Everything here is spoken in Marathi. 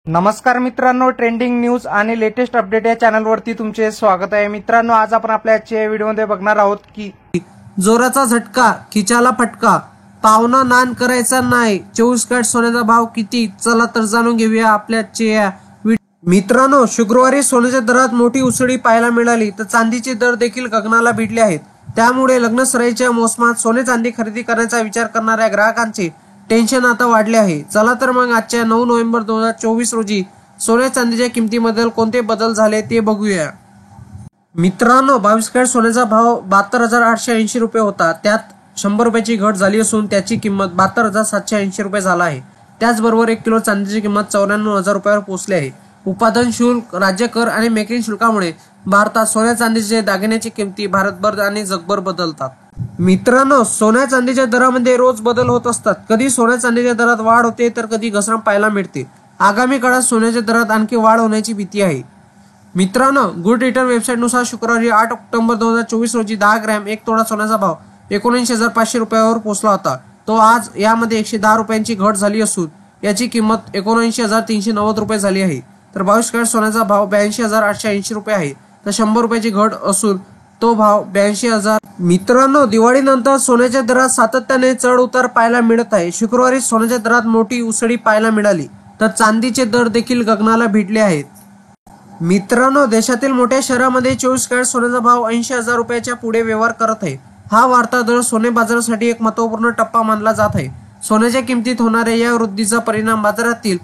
नमस्कार मित्रांनो, ट्रेंडिंग न्यूज आणि लेटेस्ट अपडेट या चॅनलवरती तुमचे स्वागत आहे। मित्रांनो, आज आपण आपल्या आजच्या व्हिडिओमध्ये बघणार आहोत की जोराचा झटका, खिचाला फटका, पावना नान करायचा नाही। 24 कॅरेट सोन्याचा भाव किती, चला तर जाणून घेऊया आपल्या आजच्या मित्रांनो, शुक्रवारी सोन्याच्या दरात मोठी उसळी पाहायला मिळाली, तर चांदीचे दर देखील गगनाला भिडले आहेत। त्यामुळे लग्नसराईच्या मोसमात सोने चांदी खरेदी करण्याचा विचार करणाऱ्या ग्राहकांचे टेन्शन आता वाढले आहे। चला तर मग आजच्या 9 नोव्हेंबर 2024 रोजी सोन्या चांदीच्या किमतीमध्ये कोणते बदल झाले ते बघूया। मित्रांनो, 22 कॅरेट सोन्याचा भाव 72,880 रुपये होता। त्यात 100 रुपयाची घट झाली असून त्याची किंमत 72,780 रुपये झाला आहे। त्याचबरोबर 1 किलो चांदीची किंमत 94,000 रुपयावर पोहोचली आहे। उत्पादन शुल्क, राज्य कर आणि मेकिंग शुल्कामुळे भारतात सोन्या चांदीचे दागिन्याची किमती भारतभर आणि जगभर बदलतात। मित्रांनो, सोन्या चांदीच्या दरामध्ये रोज बदल होत असतात। कधी सोन्या चांदीच्या दरात वाढ होते तर कधी घसरण पाहायला मिळते। आगामी काळात सोन्याच्या दरात आणखी वाढ होण्याची भीती आहे। मित्रांनो, गुड रिटर्न वेबसाईटनुसार शुक्रवारी 8 ऑक्टोबर 2024 रोजी 10 ग्रॅम 1 तोळा सोन्याचा भाव 79,500 रुपयावर पोहोचला होता। तो आज यामध्ये 110 रुपयांची घट झाली असून याची किंमत 79,390 रुपये झाली आहे। तर 22 कॅरेट सोन्याचा भाव 82,880 रुपये आहे। तर 100 रुपयाची घट असून तो भाव 82,000। मित्रांनो, दिवाळीनंतर सोन्याच्या दरात सातत्याने चढ उतार पाहायला मिळत आहे। शुक्रवारी सोन्याच्या दरात मोठी उसळी पाहायला मिळाली, तर चांदीचे दर देखील गगनाला भिडले आहेत। मित्रांनो, देशातील मोठ्या शहरांमध्ये 24 कॅरेट सोन्याचा भाव 80,000 रुपयाच्या पुढे व्यवहार करत आहे। हा वाढता दर सोने बाजारासाठी एक महत्त्वपूर्ण टप्पा मानला जात आहे। सोन्याच्या किमतीत होणाऱ्या या वृद्धीचा परिणाम बाजारातील